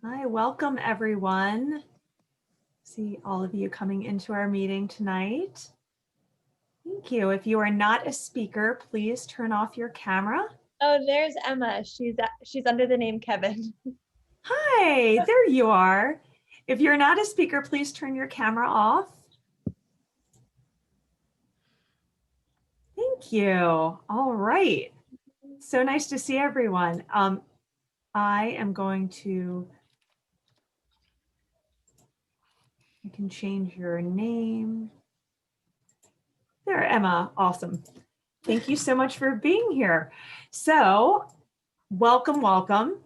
Hi, welcome everyone. See all of you coming into our meeting tonight. Thank you. If you are not a speaker, please turn off your camera. Oh, there's Emma. She's under the name Kevin. Hi, there you are. If you're not a speaker, please turn your camera off. Thank you. All right. So nice to see everyone. I can change your name. There, Emma. Awesome. Thank you so much for being here. So, welcome.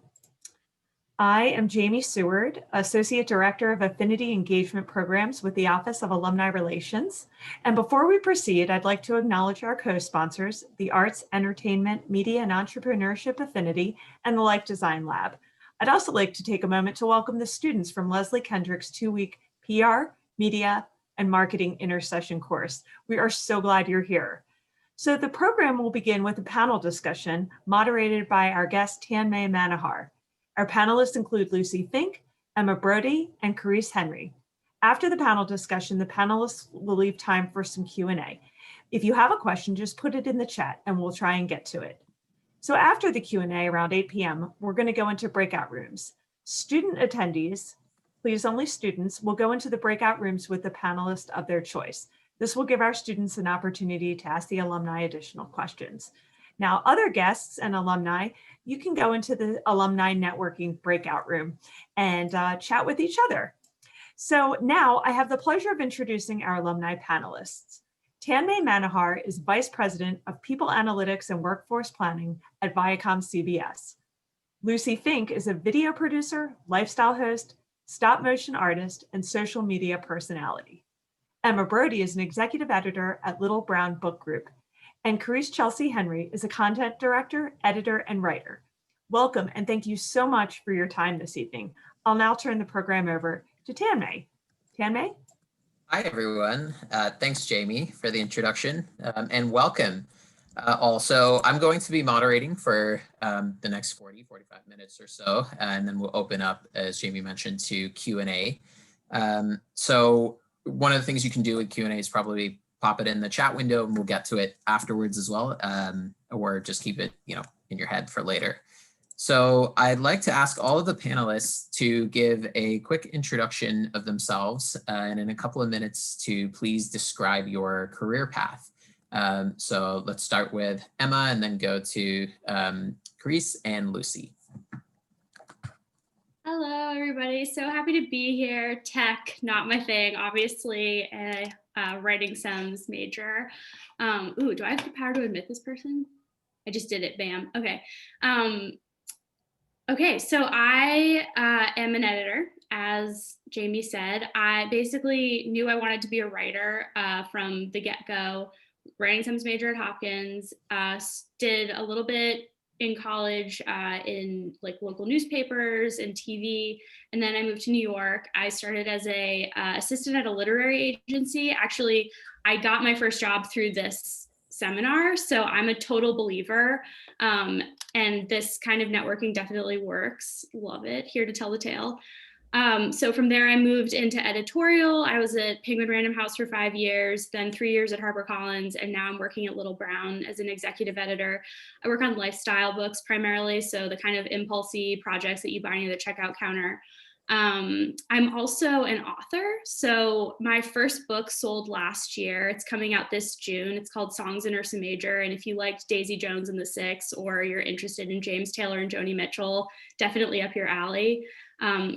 I am Jamie Seward, Associate Director of Affinity Engagement Programs with the Office of Alumni Relations. And before we proceed, I'd like to acknowledge our co-sponsors, the Arts, Entertainment, Media, and Entrepreneurship Affinity, and the Life Design Lab. I'd also like to take a moment to welcome the students from Leslie Kendrick's 2-week PR, Media, and Marketing Intersession course. We are so glad you're here. So the program will begin with a panel discussion moderated by our guest, Tan-May Manahar. Our panelists include Lucy Fink, Emma Brody, and Carice Henry. After the panel discussion, the panelists will leave time for some Q&A. If you have a question, just put it in the chat and we'll try and get to it. So after the Q&A around 8 p.m., we're going to go into breakout rooms. Student attendees, please only students, will go into the breakout rooms with the panelist of their choice. This will give our students an opportunity to ask the alumni additional questions. Now, other guests and alumni, you can go into the alumni networking breakout room and chat with each other. So now I have the pleasure of introducing our alumni panelists. Tan-May Manahar is Vice President of People Analytics and Workforce Planning at Viacom CBS. Lucy Fink is a video producer, lifestyle host, stop motion artist, and social media personality. Emma Brody is an executive editor at Little Brown Book Group. And Carice Chelsea Henry is a content director, editor, and writer. Welcome, and thank you so much for your time this evening. I'll now turn the program over to Tan-May. Tan-May? Hi, everyone. Thanks, Jamie, for the introduction, and welcome. Also, I'm going to be moderating for the next 45 minutes or so, and then we'll open up, as Jamie mentioned, to Q&A. So one of the things you can do with Q&A is probably pop it in the chat window and we'll get to it afterwards as well, or just keep it, in your head for later. So I'd like to ask all of the panelists to give a quick introduction of themselves and in a couple of minutes to please describe your career path. So let's start with Emma and then go to Carice and Lucy. Hello, everybody. So happy to be here. Tech, not my thing, obviously. Writing Sims major. Ooh, do I have the power to admit this person? I just did it, bam. Okay. Okay, so I am an editor, as Jamie said. I basically knew I wanted to be a writer from the get-go. Writing Sims major at Hopkins, did a little bit in college in like local newspapers and TV. And then I moved to New York. I started as a assistant at a literary agency. Actually, I got my first job through this seminar. So I'm a total believer. And this kind of networking definitely works. Love it. Here to tell the tale. So from there, I moved into editorial. I was at Penguin Random House for 5 years, then 3 years at HarperCollins, and now I'm working at Little Brown as an executive editor. I work on lifestyle books primarily, so the kind of impulsy projects that you buy near the checkout counter. I'm also an author. So my first book sold last year. It's coming out this June. It's called Songs in Ursa Major. And if you liked Daisy Jones and the Six, or you're interested in James Taylor and Joni Mitchell, definitely up your alley.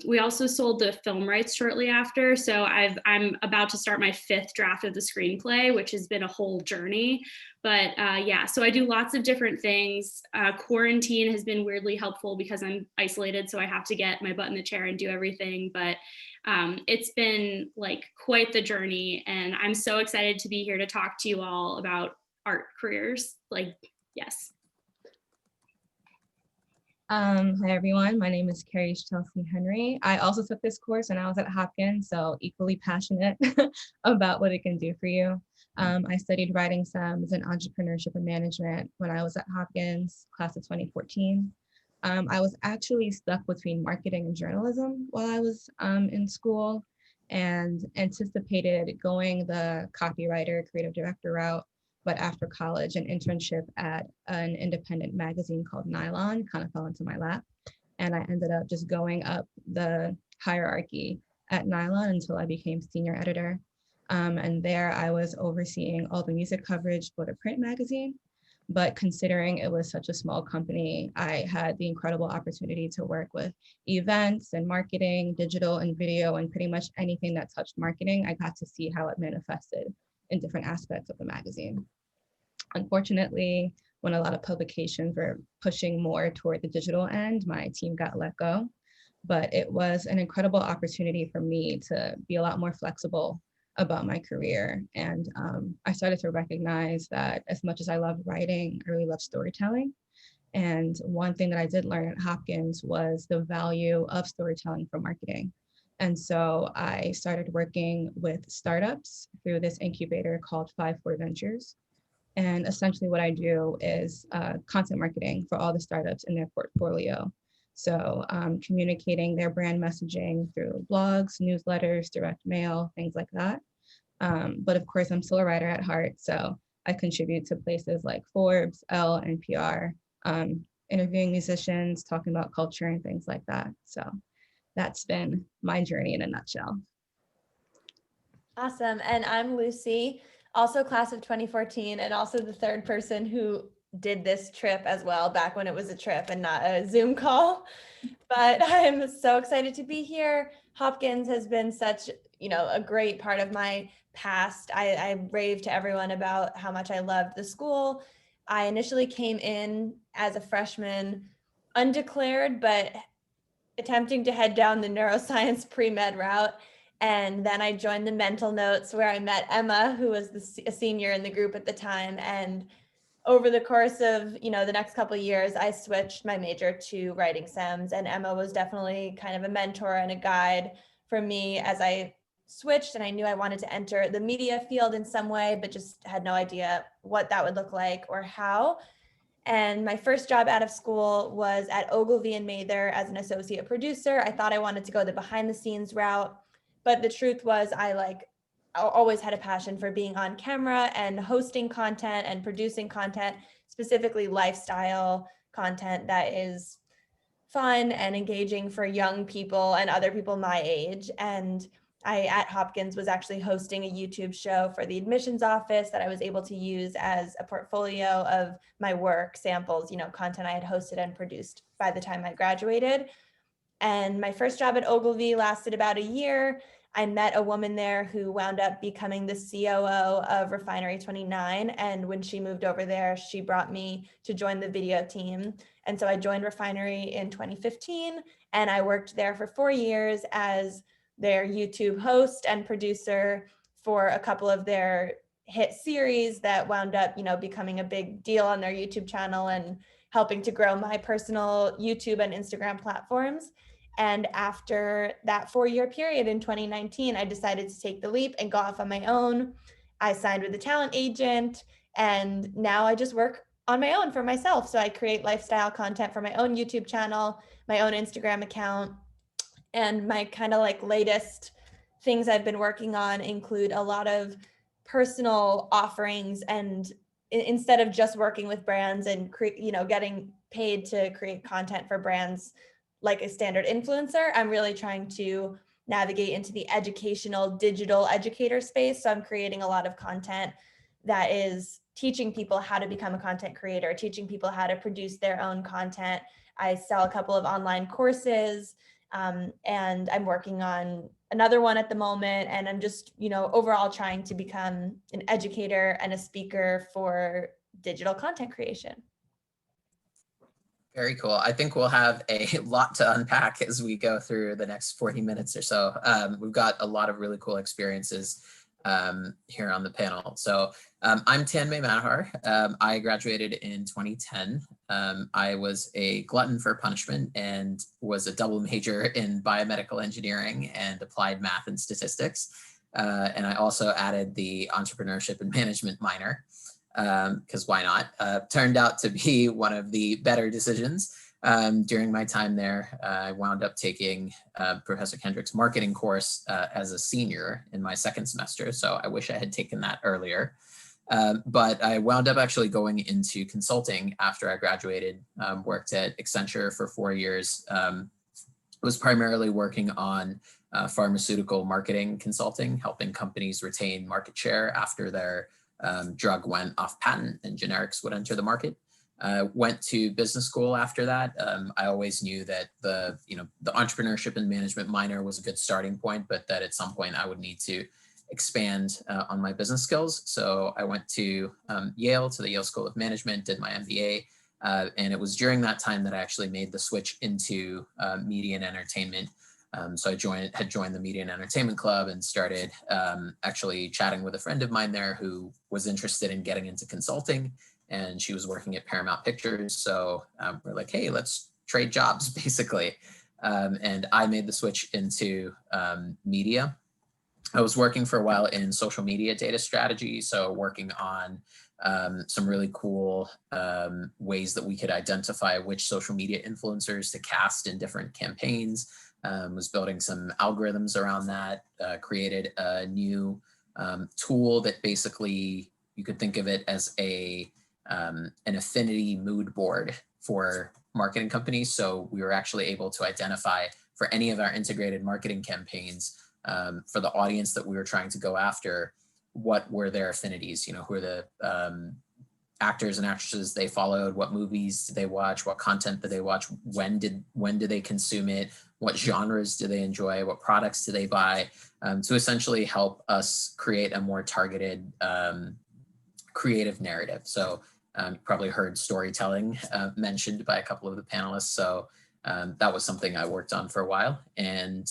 We also sold the film rights shortly after. So I'm about to start my 5th draft of the screenplay, which has been a whole journey. But yeah, so I do lots of different things. Quarantine has been weirdly helpful because I'm isolated, so I have to get my butt in the chair and do everything. But it's been like quite the journey, and I'm so excited to be here to talk to you all about art careers. Like, yes. Hi everyone, my name is Carice Chelsea Henry. I also took this course when I was at Hopkins, so equally passionate about what it can do for you. I studied writing sims and entrepreneurship and management when I was at Hopkins, class of 2014. I was actually stuck between marketing and journalism while I was in school, and anticipated going the copywriter, creative director route. But after college, an internship at an independent magazine called Nylon kind of fell into my lap. And I ended up just going up the hierarchy at Nylon until I became senior editor. And there I was overseeing all the music coverage for the print magazine. But considering it was such a small company, I had the incredible opportunity to work with events and marketing, digital and video, and pretty much anything that touched marketing. I got to see how it manifested in different aspects of the magazine. Unfortunately, when a lot of publications were pushing more toward the digital end, my team got let go. But it was an incredible opportunity for me to be a lot more flexible about my career. And I started to recognize that as much as I love writing, I really love storytelling. And one thing that I did learn at Hopkins was the value of storytelling for marketing. And so I started working with startups through this incubator called 5-4 Ventures. And essentially what I do is content marketing for all the startups in their portfolio. So communicating their brand messaging through blogs, newsletters, direct mail, things like that. But of course, I'm still a writer at heart. So I contribute to places like Forbes, Elle, NPR, interviewing musicians, talking about culture and things like that. So that's been my journey in a nutshell. Awesome. And I'm Lucy, also class of 2014, and also the third person who did this trip as well, back when it was a trip and not a Zoom call. But I'm so excited to be here. Hopkins has been such, a great part of my past. I rave to everyone about how much I loved the school. I initially came in as a freshman, undeclared, but attempting to head down the neuroscience pre-med route. And then I joined the mental notes, where I met Emma, who was a senior in the group at the time. And over the course of, the next couple of years, I switched my major to writing SEMS, and Emma was definitely kind of a mentor and a guide for me as I switched, and I knew I wanted to enter the media field in some way, but just had no idea what that would look like or how. And my first job out of school was at Ogilvy and Mather as an associate producer. I thought I wanted to go the behind the scenes route, but the truth was I always had a passion for being on camera and hosting content and producing content, specifically lifestyle content that is fun and engaging for young people and other people my age. And I, at Hopkins, was actually hosting a YouTube show for the admissions office that I was able to use as a portfolio of my work, samples, content I had hosted and produced by the time I graduated. And my first job at Ogilvy lasted about a year. I met a woman there who wound up becoming the COO of Refinery 29. And when she moved over there, she brought me to join the video team. And so I joined Refinery in 2015, and I worked there for 4 years as their YouTube host and producer for a couple of their hit series that wound up, becoming a big deal on their YouTube channel and helping to grow my personal YouTube and Instagram platforms. And after that 4-year period in 2019, I decided to take the leap and go off on my own. I signed with a talent agent, and now I just work on my own for myself. So I create lifestyle content for my own YouTube channel, my own Instagram account, and my kind of latest things I've been working on include a lot of personal offerings. And instead of just working with brands and getting paid to create content for brands like a standard influencer, I'm really trying to navigate into the educational digital educator space. So I'm creating a lot of content that is teaching people how to become a content creator, teaching people how to produce their own content. I sell a couple of online courses, and I'm working on another one at the moment. And I'm just, overall trying to become an educator and a speaker for digital content creation. Very cool. I think we'll have a lot to unpack as we go through the next 40 minutes or so. We've got a lot of really cool experiences here on the panel. So I'm Tanmay Manahar. I graduated in 2010. I was a glutton for punishment and was a double major in biomedical engineering and applied math and statistics. And I also added the entrepreneurship and management minor, because why not? Turned out to be one of the better decisions. During my time there, I wound up taking Professor Kendrick's marketing course as a senior in my second semester. So I wish I had taken that earlier. But I wound up actually going into consulting after I graduated, worked at Accenture for 4 years, was primarily working on pharmaceutical marketing consulting, helping companies retain market share after their drug went off patent and generics would enter the market. Went to business school after that. I always knew that the entrepreneurship and management minor was a good starting point, but that at some point I would need to expand on my business skills. So I went to Yale, to the Yale School of Management, did my MBA. And it was during that time that I actually made the switch into media and entertainment. So I had joined the Media and Entertainment Club and started actually chatting with a friend of mine there who was interested in getting into consulting. And she was working at Paramount Pictures. So we're like, hey, let's trade jobs, basically. And I made the switch into media. I was working for a while in social media data strategy. So working on some really cool ways that we could identify which social media influencers to cast in different campaigns. Was building some algorithms around that, created a new tool that basically you could think of it as an affinity mood board for marketing companies. So we were actually able to identify for any of our integrated marketing campaigns for the audience that we were trying to go after, what were their affinities, who are the actors and actresses they followed, what movies did they watch, what content did they watch, when did they consume it, what genres do they enjoy, what products do they buy, to essentially help us create a more targeted creative narrative. So you probably heard storytelling mentioned by a couple of the panelists. So that was something I worked on for a while. And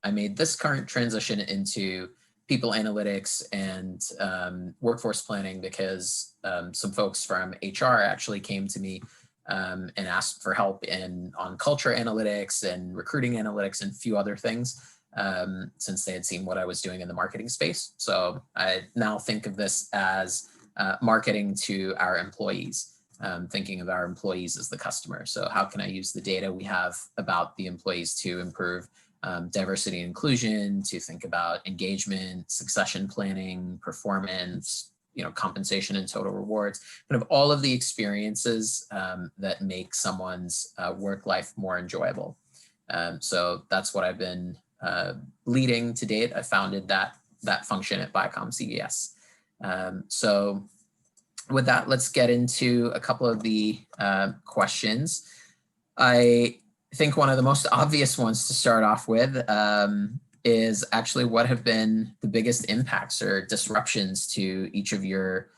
I made this current transition into people analytics and workforce planning because some folks from HR actually came to me and asked for help on culture analytics and recruiting analytics and a few other things since they had seen what I was doing in the marketing space. So I now think of this as marketing to our employees, thinking of our employees as the customer. So how can I use the data we have about the employees to improve diversity and inclusion, to think about engagement, succession planning, performance, compensation and total rewards, kind of all of the experiences that make someone's work life more enjoyable. So that's what I've been leading to date. I founded that function at Viacom CBS. So with that, let's get into a couple of the questions. I think one of the most obvious ones to start off with is actually what have been the biggest impacts or disruptions to each of your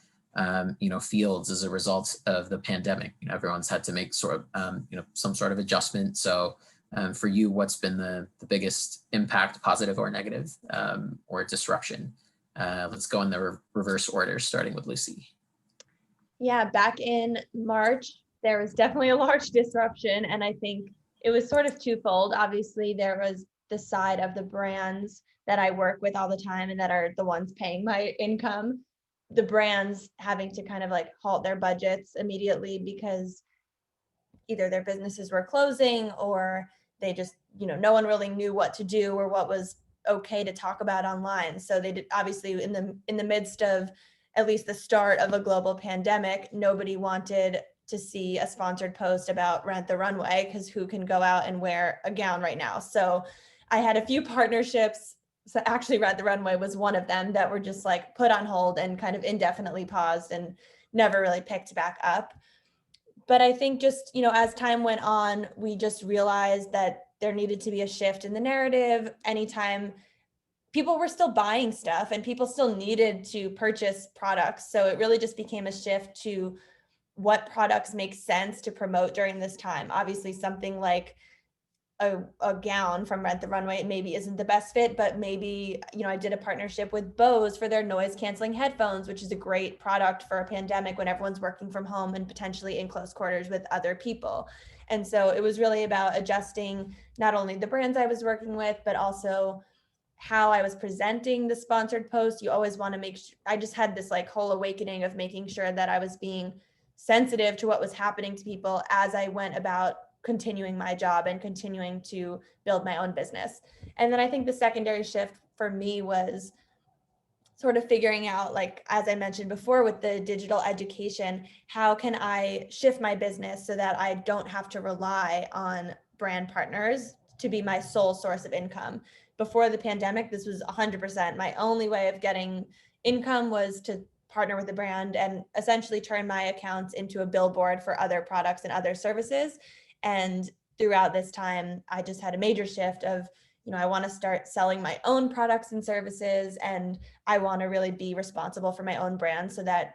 fields as a result of the pandemic. Everyone's had to make some sort of adjustment. So for you, what's been the biggest impact, positive or negative, or disruption? Let's go in the reverse order, starting with Lucy. Yeah, back in March, there was definitely a large disruption. And I think it was sort of twofold. Obviously, there was the side of the brands that I work with all the time and that are the ones paying my income. The brands having to kind of like halt their budgets immediately because either their businesses were closing or they just, no one really knew what to do or what was okay to talk about online. So they did, obviously in the midst of at least the start of a global pandemic, nobody wanted to see a sponsored post about Rent the Runway because who can go out and wear a gown right now? So I had a few partnerships. So actually Rent the Runway was one of them that were just like put on hold and kind of indefinitely paused and never really picked back up. But I think just, as time went on, we just realized that there needed to be a shift in the narrative. Anytime people were still buying stuff and people still needed to purchase products. So it really just became a shift to what products make sense to promote during this time. Obviously, something like a gown from Rent the Runway maybe isn't the best fit, but maybe, I did a partnership with Bose for their noise canceling headphones, which is a great product for a pandemic when everyone's working from home and potentially in close quarters with other people. And so it was really about adjusting not only the brands I was working with, but also how I was presenting the sponsored post. You always want to make sure, I just had this like whole awakening of making sure that I was being sensitive to what was happening to people as I went about continuing my job and continuing to build my own business. And then I think the secondary shift for me was sort of figuring out, like, as I mentioned before, with the digital education, how can I shift my business so that I don't have to rely on brand partners to be my sole source of income. Before the pandemic, this was 100%. My only way of getting income was to partner with a brand and essentially turn my accounts into a billboard for other products and other services. And throughout this time, I just had a major shift of, I want to start selling my own products and services, and I want to really be responsible for my own brand so that,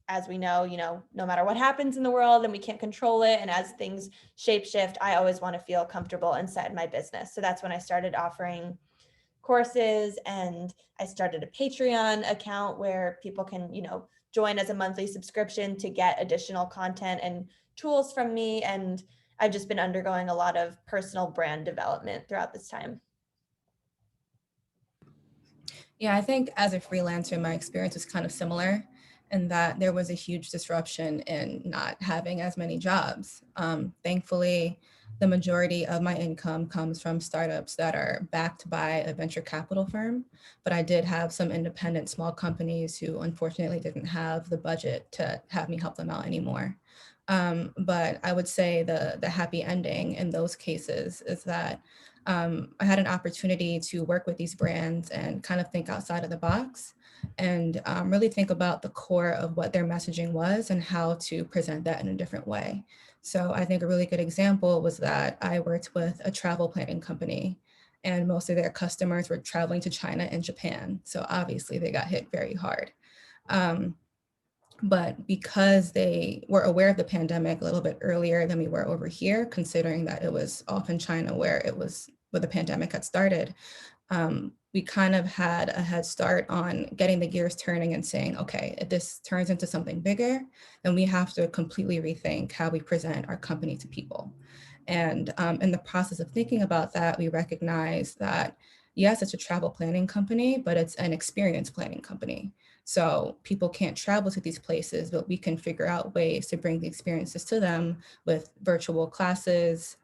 as we know, no matter what happens in the world and we can't control it, and as things shape shift, I always want to feel comfortable and set in my business. So that's when I started offering courses, and I started a Patreon account where people can, join as a monthly subscription to get additional content and tools from me. And I've just been undergoing a lot of personal brand development throughout this time. Yeah, I think as a freelancer, my experience was kind of similar in that there was a huge disruption in not having as many jobs. Thankfully, the majority of my income comes from startups that are backed by a venture capital firm, but I did have some independent small companies who unfortunately didn't have the budget to have me help them out anymore. But I would say the happy ending in those cases is that I had an opportunity to work with these brands and kind of think outside of the box and really think about the core of what their messaging was and how to present that in a different way. So I think a really good example was that I worked with a travel planning company, and most of their customers were traveling to China and Japan. So obviously they got hit very hard. But because they were aware of the pandemic a little bit earlier than we were over here, considering that it was off in China where the pandemic had started, we kind of had a head start on getting the gears turning and saying, okay, if this turns into something bigger, then we have to completely rethink how we present our company to people. And in the process of thinking about that, we recognized that, yes, it's a travel planning company, but it's an experience planning company. So people can't travel to these places, but we can figure out ways to bring the experiences to them with virtual classes,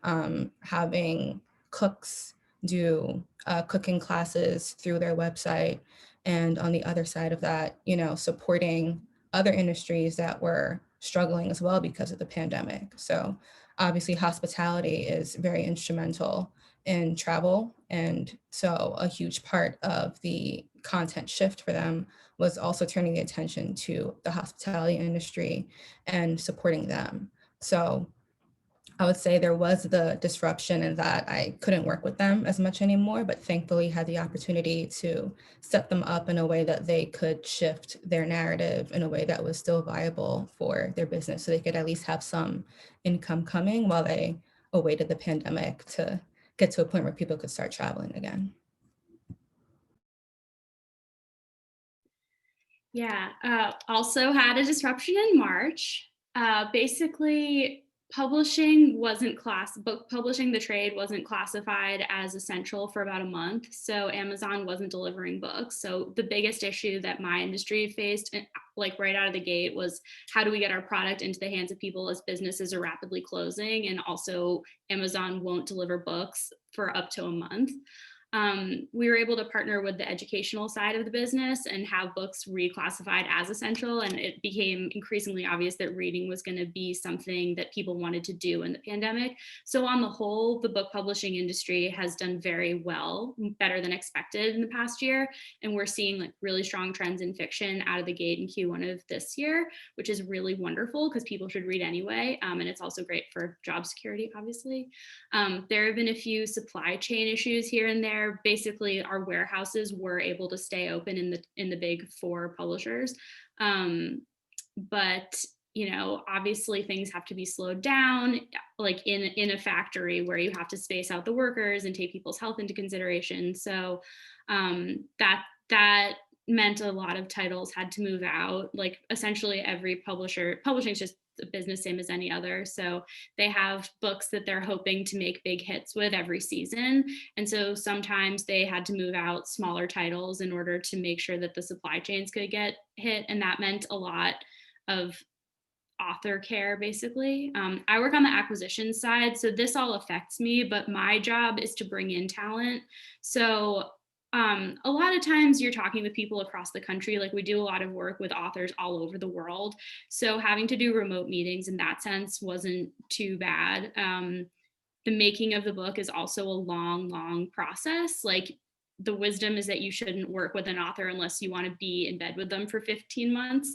having cooks do cooking classes through their website. And on the other side of that, supporting other industries that were struggling as well because of the pandemic. So obviously hospitality is very instrumental in travel. And so a huge part of the content shift for them was also turning the attention to the hospitality industry and supporting them. So I would say there was the disruption in that I couldn't work with them as much anymore, but thankfully had the opportunity to set them up in a way that they could shift their narrative in a way that was still viable for their business, so they could at least have some income coming while they awaited the pandemic to get to a point where people could start traveling again. Yeah, also had a disruption in March. Basically, book publishing, the trade wasn't classified as essential for about a month. So Amazon wasn't delivering books. So the biggest issue that my industry faced, like right out of the gate, was how do we get our product into the hands of people as businesses are rapidly closing, and also Amazon won't deliver books for up to a month. We were able to partner with the educational side of the business and have books reclassified as essential. And it became increasingly obvious that reading was going to be something that people wanted to do in the pandemic. So on the whole, the book publishing industry has done very well, better than expected in the past year. And we're seeing like really strong trends in fiction out of the gate in Q1 of this year, which is really wonderful because people should read anyway. And it's also great for job security, obviously. There have been a few supply chain issues here and there. Basically, our warehouses were able to stay open in the big four publishers, but obviously things have to be slowed down, like in a factory where you have to space out the workers and take people's health into consideration. So that meant a lot of titles had to move out. Like essentially every publishing is just a business same as any other. So they have books that they're hoping to make big hits with every season. And so sometimes they had to move out smaller titles in order to make sure that the supply chains could get hit. And that meant a lot of author care, basically. I work on the acquisition side, so this all affects me, but my job is to bring in talent. So a lot of times you're talking with people across the country. Like, we do a lot of work with authors all over the world. So having to do remote meetings in that sense wasn't too bad. The making of the book is also a long process. Like, the wisdom is that you shouldn't work with an author unless you want to be in bed with them for 15 months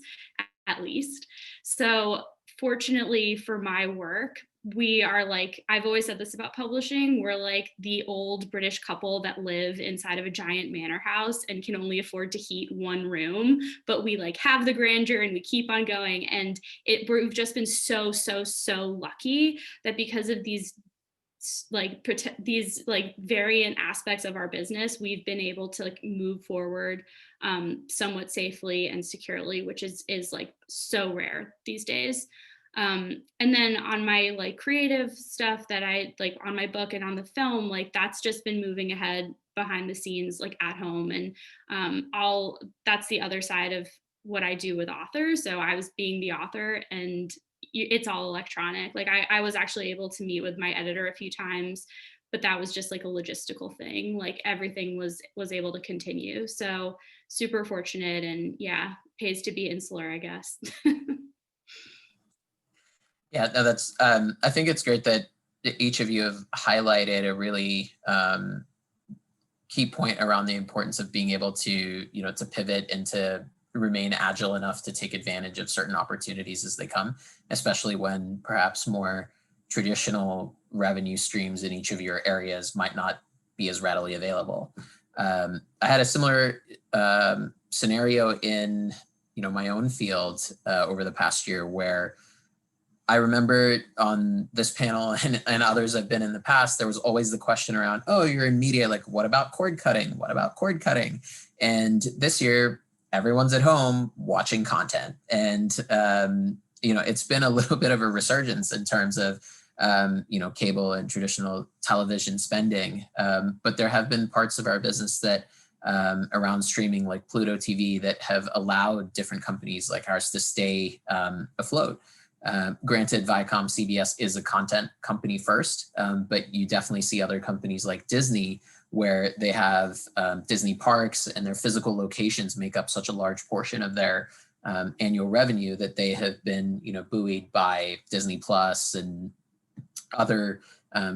at least. So fortunately for my work, we are like, I've always said this about publishing, we're like the old British couple that live inside of a giant manor house and can only afford to heat one room, but we like have the grandeur and we keep on going. And we've just been so lucky that because of these variant aspects of our business, we've been able to like move forward somewhat safely and securely, which is like so rare these days. And then on my like creative stuff that I like on my book and on the film, like that's just been moving ahead behind the scenes, like at home. And that's the other side of what I do with authors. So I was being the author, and it's all electronic. Like I was actually able to meet with my editor a few times, but that was just like a logistical thing. Like everything was able to continue. So super fortunate, and yeah, pays to be insular, I guess. Yeah, no, that's, I think it's great that each of you have highlighted a really key point around the importance of being able to, to pivot and to remain agile enough to take advantage of certain opportunities as they come, especially when perhaps more traditional revenue streams in each of your areas might not be as readily available. I had a similar scenario in, my own field over the past year, where I remember on this panel and others I've been in the past, there was always the question around, oh, you're in media, like what about cord cutting? What about cord cutting? And this year, everyone's at home watching content. And, it's been a little bit of a resurgence in terms of, cable and traditional television spending. But there have been parts of our business that around streaming, like Pluto TV, that have allowed different companies like ours to stay afloat. Granted, Viacom CBS is a content company first, but you definitely see other companies like Disney, where they have Disney parks and their physical locations make up such a large portion of their annual revenue that they have been, buoyed by Disney Plus and other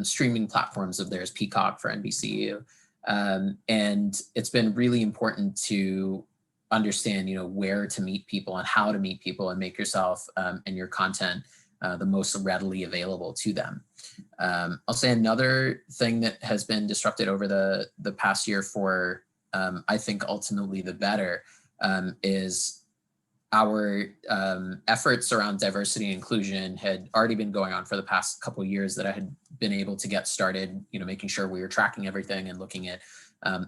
streaming platforms of theirs, Peacock for NBCU. And it's been really important to understand, where to meet people and how to meet people and make yourself and your content the most readily available to them. I'll say another thing that has been disrupted over the past year for, I think ultimately the better, is our efforts around diversity and inclusion had already been going on for the past couple of years that I had been able to get started, making sure we were tracking everything and looking at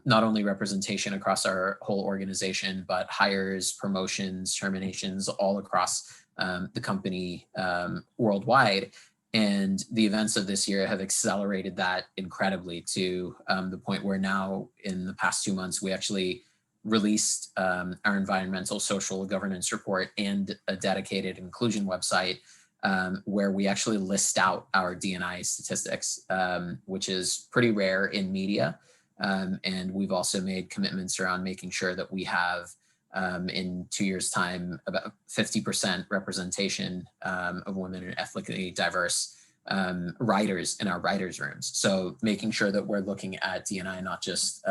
not only representation across our whole organization, but hires, promotions, terminations, all across the company worldwide. And the events of this year have accelerated that incredibly to the point where now in the past 2 months, we actually released our environmental social governance report and a dedicated inclusion website where we actually list out our D&I statistics, which is pretty rare in media. And we've also made commitments around making sure that we have in 2 years' time about 50% representation of women and ethnically diverse writers in our writers' rooms. So making sure that we're looking at D&I not just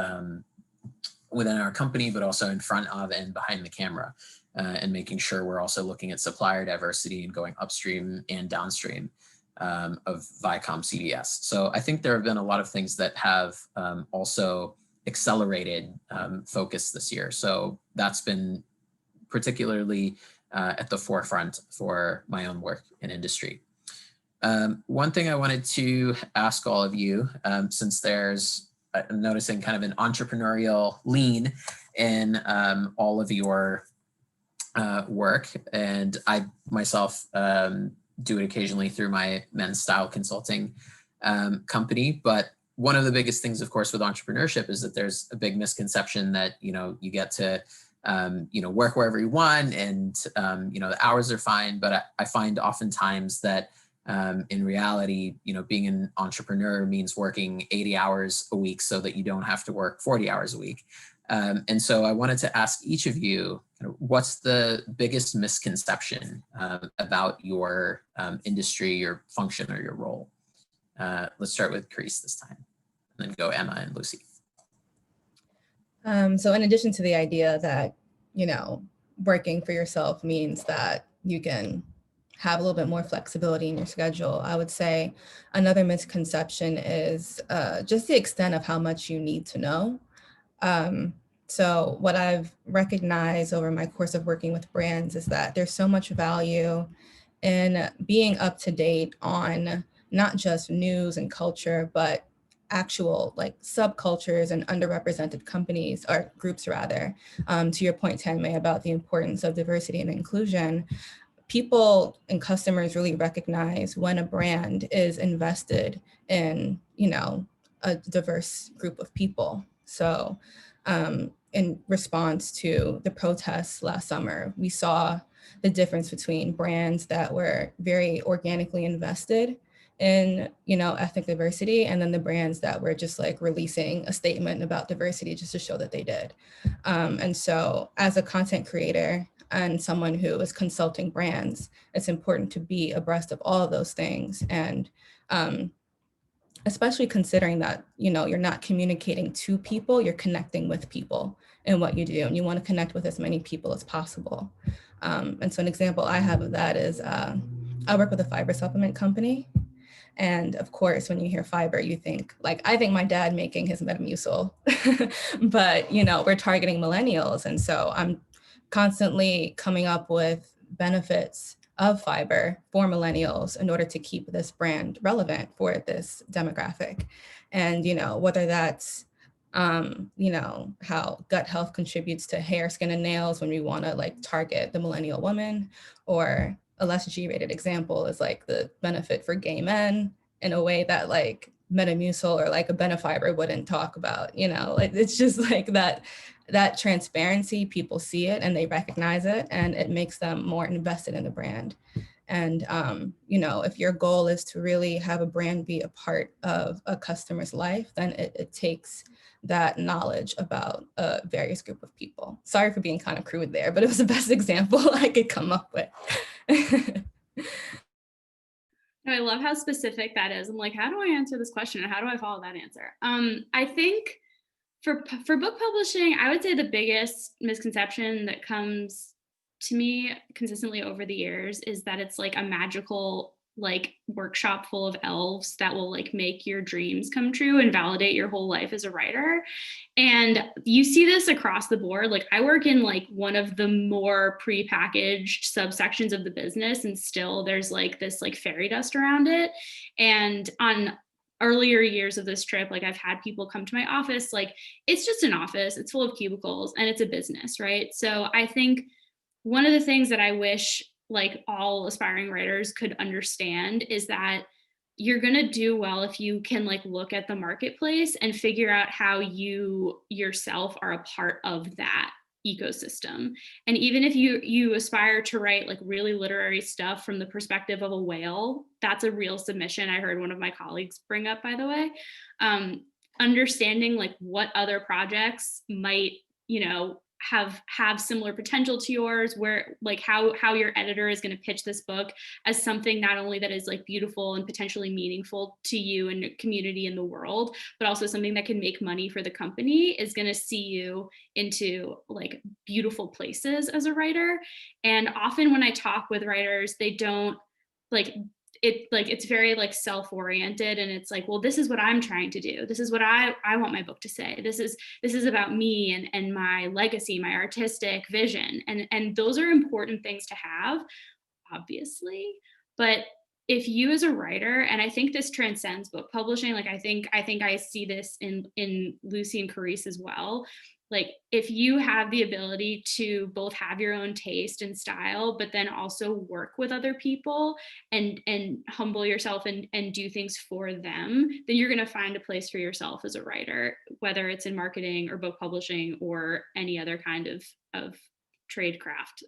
within our company, but also in front of and behind the camera, and making sure we're also looking at supplier diversity and going upstream and downstream of Viacom CBS. So I think there have been a lot of things that have also accelerated focus this year. So that's been particularly at the forefront for my own work in industry. One thing I wanted to ask all of you, since there's, I'm noticing kind of an entrepreneurial lean in all of your work, and I myself do it occasionally through my men's style consulting company. But one of the biggest things, of course, with entrepreneurship is that there's a big misconception that, you get to work wherever you want, and the hours are fine. But I find oftentimes that in reality, being an entrepreneur means working 80 hours a week so that you don't have to work 40 hours a week. And so I wanted to ask each of you, what's the biggest misconception about your industry, your function, or your role? Let's start with Chris this time, and then go Emma and Lucy. So in addition to the idea that, working for yourself means that you can have a little bit more flexibility in your schedule, I would say another misconception is just the extent of how much you need to know. So what I've recognized over my course of working with brands is that there's so much value in being up to date on not just news and culture, but actual like subcultures and underrepresented companies or groups rather. To your point, Tanmay, about the importance of diversity and inclusion, people and customers really recognize when a brand is invested in, a diverse group of people. So in response to the protests last summer, we saw the difference between brands that were very organically invested in, ethnic diversity, and then the brands that were just like releasing a statement about diversity just to show that they did. And so as a content creator and someone who is consulting brands, it's important to be abreast of all of those things. And especially considering that, you're not communicating to people, you're connecting with people in what you do, and you want to connect with as many people as possible. And so an example I have of that is I work with a fiber supplement company. And of course, when you hear fiber, you think I think my dad making his Metamucil, but we're targeting millennials. And so I'm constantly coming up with benefits of fiber for millennials in order to keep this brand relevant for this demographic. And, whether that's, how gut health contributes to hair, skin, and nails when we want to target the millennial woman, or a less G-rated example is the benefit for gay men in a way that Metamucil or a Benefiber wouldn't talk about. It's just that transparency, people see it and they recognize it, and it makes them more invested in the brand. And if your goal is to really have a brand be a part of a customer's life, then it takes that knowledge about a various group of people. Sorry for being kind of crude there, but it was the best example I could come up with. I love how specific that is. I'm like, how do I answer this question, and how do I follow that answer? I think for book publishing, I would say the biggest misconception that comes to me consistently over the years is that it's a magical workshop full of elves that will make your dreams come true and validate your whole life as a writer. And you see this across the board. I work in one of the more prepackaged subsections of the business, and still there's this fairy dust around it. And on earlier years of this trip, I've had people come to my office, it's just an office, it's full of cubicles, and it's a business, right? So I think one of the things that I wish all aspiring writers could understand is that you're going to do well if you can look at the marketplace and figure out how you yourself are a part of that ecosystem. And even if you aspire to write really literary stuff from the perspective of a whale, that's a real submission. I heard one of my colleagues bring up, by the way. Understanding what other projects might have similar potential to yours, where how your editor is going to pitch this book as something not only that is beautiful and potentially meaningful to you and community in the world, but also something that can make money for the company, is going to see you into beautiful places as a writer. And often when I talk with writers, they don't it's very self-oriented, and it's well, this is what I'm trying to do, this is what I want my book to say, this is about me and my legacy, my artistic vision, and those are important things to have, obviously. But if you as a writer, and I think this transcends book publishing, I think I see this in Lucy and Carice as well, like if you have the ability to both have your own taste and style, but then also work with other people and humble yourself and do things for them, then you're going to find a place for yourself as a writer, whether it's in marketing or book publishing or any other kind of trade craft.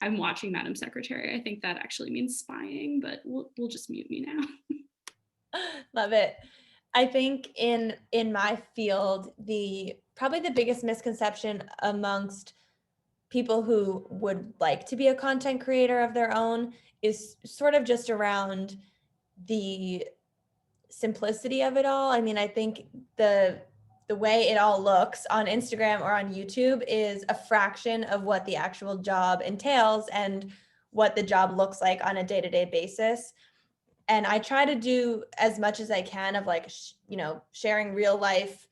I'm watching Madam Secretary. I think that actually means spying, but we'll just mute me now. Love it. I think in my field, probably the biggest misconception amongst people who would like to be a content creator of their own is sort of just around the simplicity of it all. I mean, I think the way it all looks on Instagram or on YouTube is a fraction of what the actual job entails and what the job looks like on a day-to-day basis. And I try to do as much as I can of like, sharing real life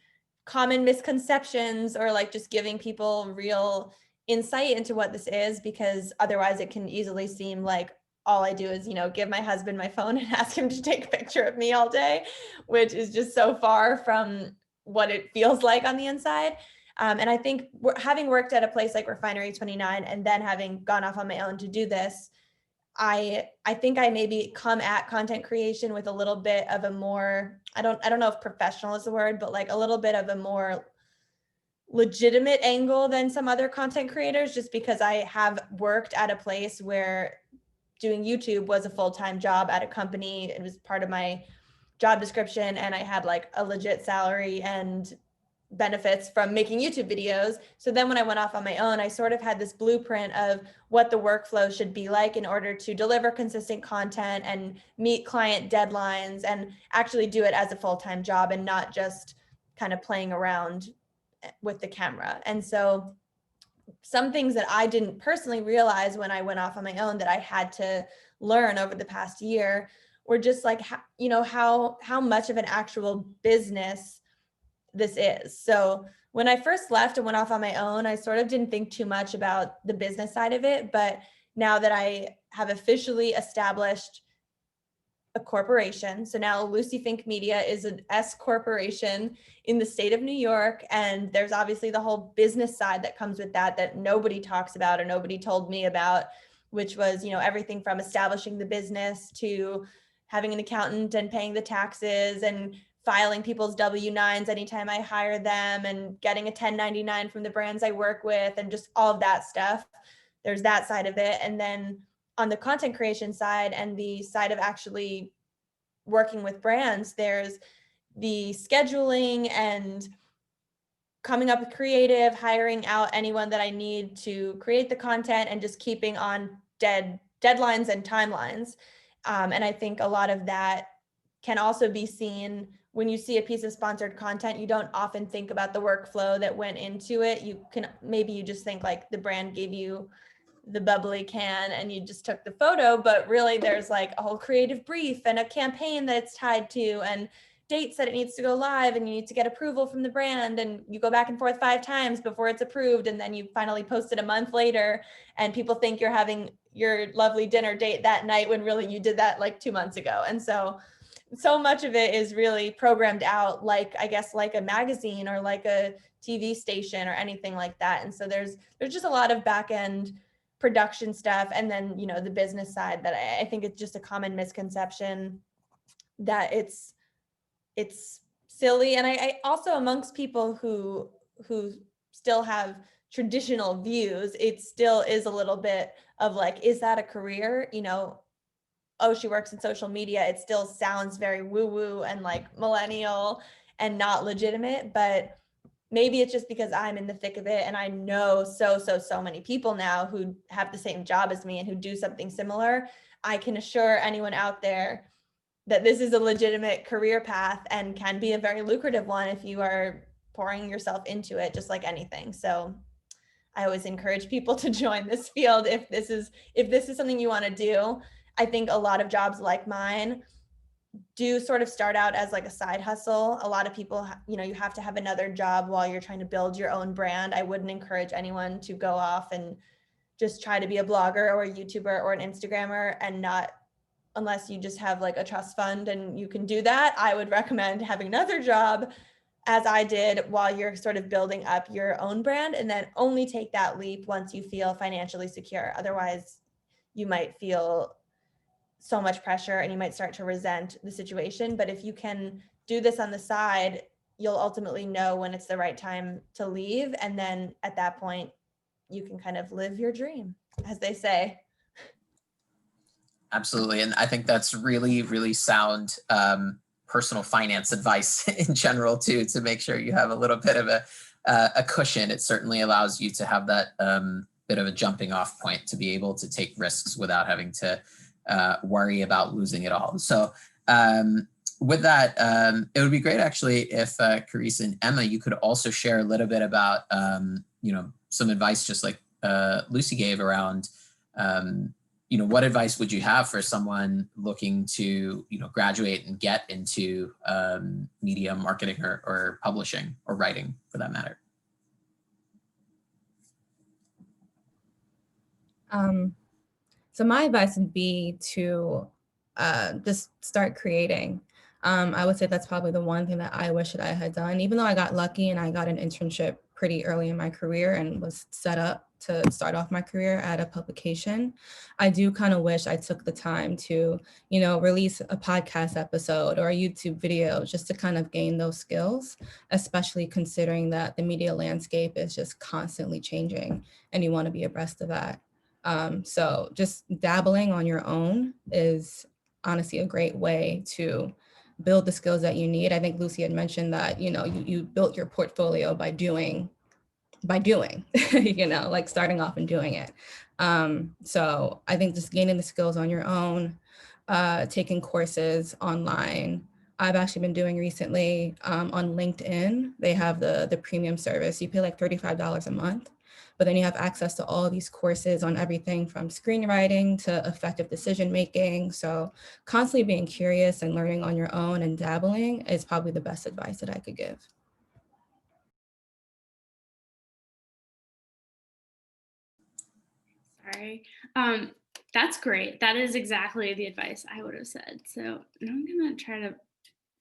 common misconceptions or like just giving people real insight into what this is, because otherwise it can easily seem like all I do is, give my husband my phone and ask him to take a picture of me all day, which is just so far from what it feels like on the inside. And I think having worked at a place like Refinery 29 and then having gone off on my own to do this, I think I maybe come at content creation with a little bit of a more, I don't know if professional is the word, but like a little bit of a more legitimate angle than some other content creators, just because I have worked at a place where doing YouTube was a full-time job at a company. It was part of my job description, and I had like a legit salary and benefits from making YouTube videos. So then when I went off on my own, I sort of had this blueprint of what the workflow should be like in order to deliver consistent content and meet client deadlines and actually do it as a full-time job and not just kind of playing around with the camera. And so some things that I didn't personally realize when I went off on my own that I had to learn over the past year were just like, how much of an actual business this is. So when I first left and went off on my own, I sort of didn't think too much about the business side of it. But now that I have officially established a corporation, so now Lucy Fink Media is an S corporation in the state of New York. And there's obviously the whole business side that comes with that nobody talks about or nobody told me about, which was, everything from establishing the business to having an accountant and paying the taxes and filing people's W-9s anytime I hire them and getting a 1099 from the brands I work with and just all of that stuff. There's that side of it. And then on the content creation side and the side of actually working with brands, there's the scheduling and coming up with creative, hiring out anyone that I need to create the content and just keeping on deadlines and timelines. And I think a lot of that can also be seen when you see a piece of sponsored content. You don't often think about the workflow that went into it. You just think like the brand gave you the bubbly can and you just took the photo, but really there's like a whole creative brief and a campaign that it's tied to and dates that it needs to go live, and you need to get approval from the brand, and you go back and forth 5 times before it's approved, and then you finally post it a month later and people think you're having your lovely dinner date that night when really you did that like 2 months ago. And so much of it is really programmed out, like, I guess, like a magazine or like a TV station or anything like that. And so there's just a lot of back end production stuff. And then, the business side that I think it's just a common misconception that it's silly. And I also, amongst people who still have traditional views, it still is a little bit of like, is that a career? Oh, she works in social media. It still sounds very woo-woo and like millennial and not legitimate, but maybe it's just because I'm in the thick of it and I know so many people now who have the same job as me and who do something similar. I can assure anyone out there that this is a legitimate career path and can be a very lucrative one if you are pouring yourself into it, just like anything. So I always encourage people to join this field if this is something you want to do. I think a lot of jobs like mine do sort of start out as like a side hustle. A lot of people, you have to have another job while you're trying to build your own brand. I wouldn't encourage anyone to go off and just try to be a blogger or a YouTuber or an Instagrammer and not, unless you just have like a trust fund and you can do that. I would recommend having another job as I did, while you're sort of building up your own brand, and then only take that leap once you feel financially secure. Otherwise, you might feel so much pressure and you might start to resent the situation. But if you can do this on the side, you'll ultimately know when it's the right time to leave. And then at that point, you can kind of live your dream, as they say. Absolutely. And I think that's really, really sound personal finance advice in general, too, to make sure you have a little bit of a cushion. It certainly allows you to have that bit of a jumping off point to be able to take risks without having to worry about losing it all. So with that, it would be great, actually, if Carissa and Emma, you could also share a little bit about, some advice, just like Lucy gave around, what advice would you have for someone looking to, graduate and get into media marketing or publishing or writing, for that matter? So my advice would be to just start creating. I would say that's probably the one thing that I wish that I had done, even though I got lucky and I got an internship pretty early in my career and was set up to start off my career at a publication. I do kind of wish I took the time to, release a podcast episode or a YouTube video just to kind of gain those skills, especially considering that the media landscape is just constantly changing and you want to be abreast of that. So just dabbling on your own is honestly a great way to build the skills that you need. I think Lucy had mentioned that, you built your portfolio by doing, like starting off and doing it. So I think just gaining the skills on your own, taking courses online. I've actually been doing recently on LinkedIn. They have the premium service. You pay like $35 a month, but then you have access to all these courses on everything from screenwriting to effective decision making. So constantly being curious and learning on your own and dabbling is probably the best advice that I could give. Sorry. That's great. That is exactly the advice I would have said. So now I'm gonna try to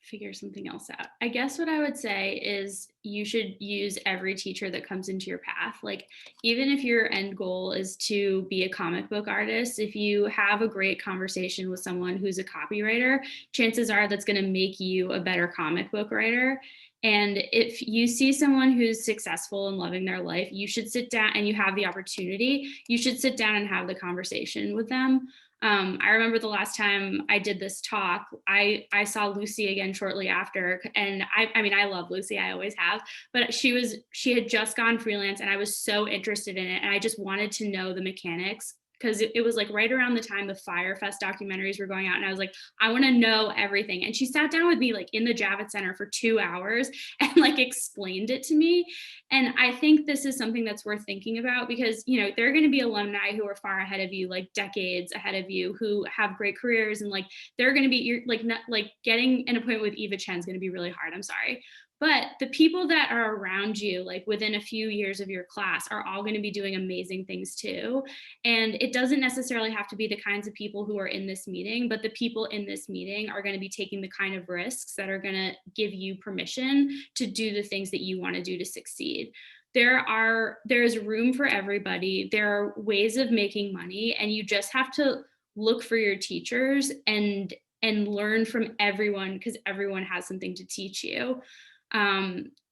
figure something else out. I guess what I would say is you should use every teacher that comes into your path. Like, even if your end goal is to be a comic book artist, if you have a great conversation with someone who's a copywriter, chances are that's going to make you a better comic book writer. And if you see someone who's successful and loving their life, you should sit down, and you have the opportunity, you should sit down and have the conversation with them. I remember the last time I did this talk, I saw Lucy again shortly after. And I mean, I love Lucy, I always have, but she had just gone freelance and I was so interested in it. And I just wanted to know the mechanics, because it was like right around the time the Firefest documentaries were going out. And I was like, I want to know everything. And she sat down with me like in the Javits Center for 2 hours and like explained it to me. And I think this is something that's worth thinking about, because, there are going to be alumni who are far ahead of you, like decades ahead of you, who have great careers. And like, they're going to be, you're like, not, like getting an appointment with Eva Chen is going to be really hard. I'm sorry. But the people that are around you, like within a few years of your class, are all going to be doing amazing things too. And it doesn't necessarily have to be the kinds of people who are in this meeting, but the people in this meeting are going to be taking the kind of risks that are going to give you permission to do the things that you want to do to succeed. There's room for everybody. There are ways of making money, and you just have to look for your teachers and learn from everyone, because everyone has something to teach you.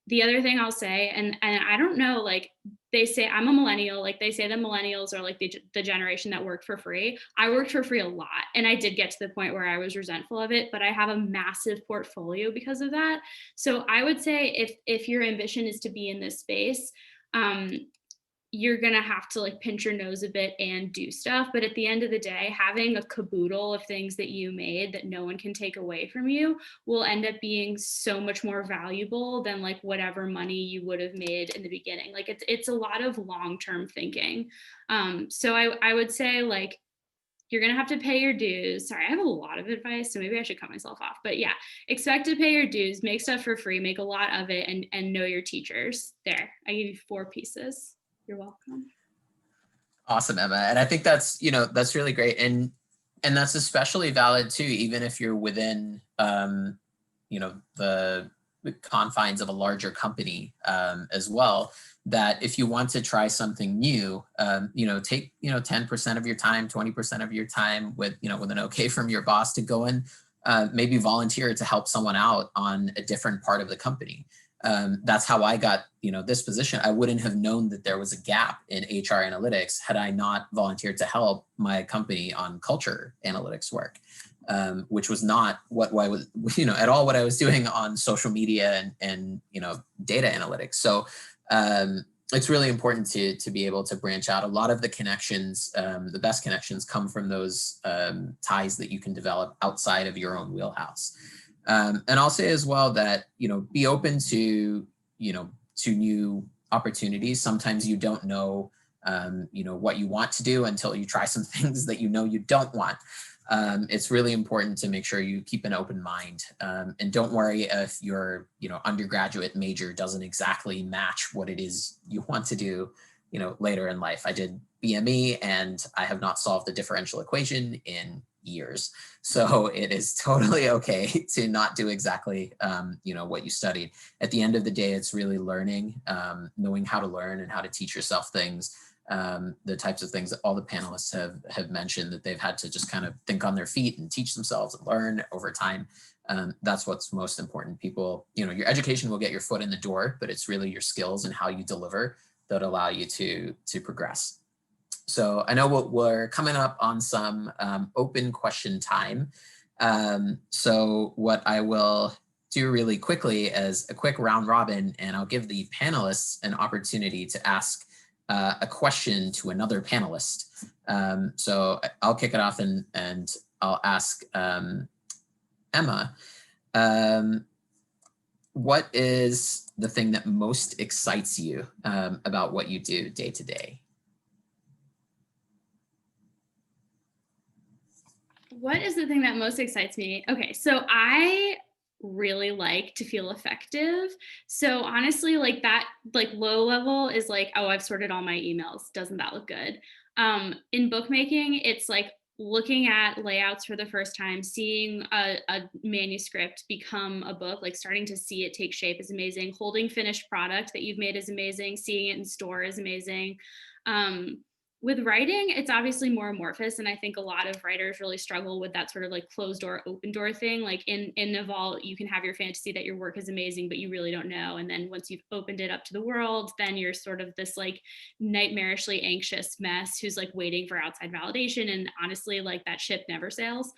The other thing I'll say, and I don't know, like they say I'm a millennial, like they say that millennials are like the generation that worked for free. I worked for free a lot, and I did get to the point where I was resentful of it, but I have a massive portfolio because of that. So I would say if your ambition is to be in this space, you're going to have to like pinch your nose a bit and do stuff. But at the end of the day, having a caboodle of things that you made that no one can take away from you will end up being so much more valuable than like whatever money you would have made in the beginning. Like it's a lot of long-term thinking. So I would say, like, you're going to have to pay your dues. Sorry, I have a lot of advice, so maybe I should cut myself off. But yeah, expect to pay your dues, make stuff for free, make a lot of it, and know your teachers. There, I gave you 4 pieces. You're welcome. Awesome, Emma. And I think that's, that's really great. And that's especially valid too, even if you're within, the the confines of a larger company as well, that if you want to try something new, take 10% of your time, 20% of your time with an okay from your boss to go and maybe volunteer to help someone out on a different part of the company. That's how I got this position. I wouldn't have known that there was a gap in HR analytics had I not volunteered to help my company on culture analytics work. Which was not what I was, at all what I was doing on social media and data analytics. So it's really important to be able to branch out. A lot of the connections, the best connections, come from those ties that you can develop outside of your own wheelhouse. And I'll say as well that be open to new opportunities. Sometimes you don't know what you want to do until you try some things that you don't want. It's really important to make sure you keep an open mind, and don't worry if your undergraduate major doesn't exactly match what it is you want to do later in life. I did BME and I have not solved the differential equation in years, so it is totally okay to not do exactly what you studied. At the end of the day, it's really learning, knowing how to learn and how to teach yourself things. The types of things that all the panelists have mentioned, that they've had to just kind of think on their feet and teach themselves and learn over time. That's what's most important. People, your education will get your foot in the door, but it's really your skills and how you deliver that allow you to progress. So I know we're coming up on some open question time. So what I will do really quickly is a quick round robin, and I'll give the panelists an opportunity to ask a question to another panelist. So I'll kick it off and I'll ask Emma, what is the thing that most excites you about what you do day to day? What is the thing that most excites me? Okay, so I really like to feel effective. So honestly, low level is like, oh, I've sorted all my emails. Doesn't that look good? In bookmaking, it's like looking at layouts for the first time, seeing a manuscript become a book, like starting to see it take shape is amazing. Holding finished product that you've made is amazing. Seeing it in store is amazing. With writing, it's obviously more amorphous, and I think a lot of writers really struggle with that sort of like closed door, open door thing. Like in Naval, you can have your fantasy that your work is amazing, but you really don't know. And then once you've opened it up to the world, then you're sort of this like nightmarishly anxious mess who's like waiting for outside validation. And honestly, like that ship never sails.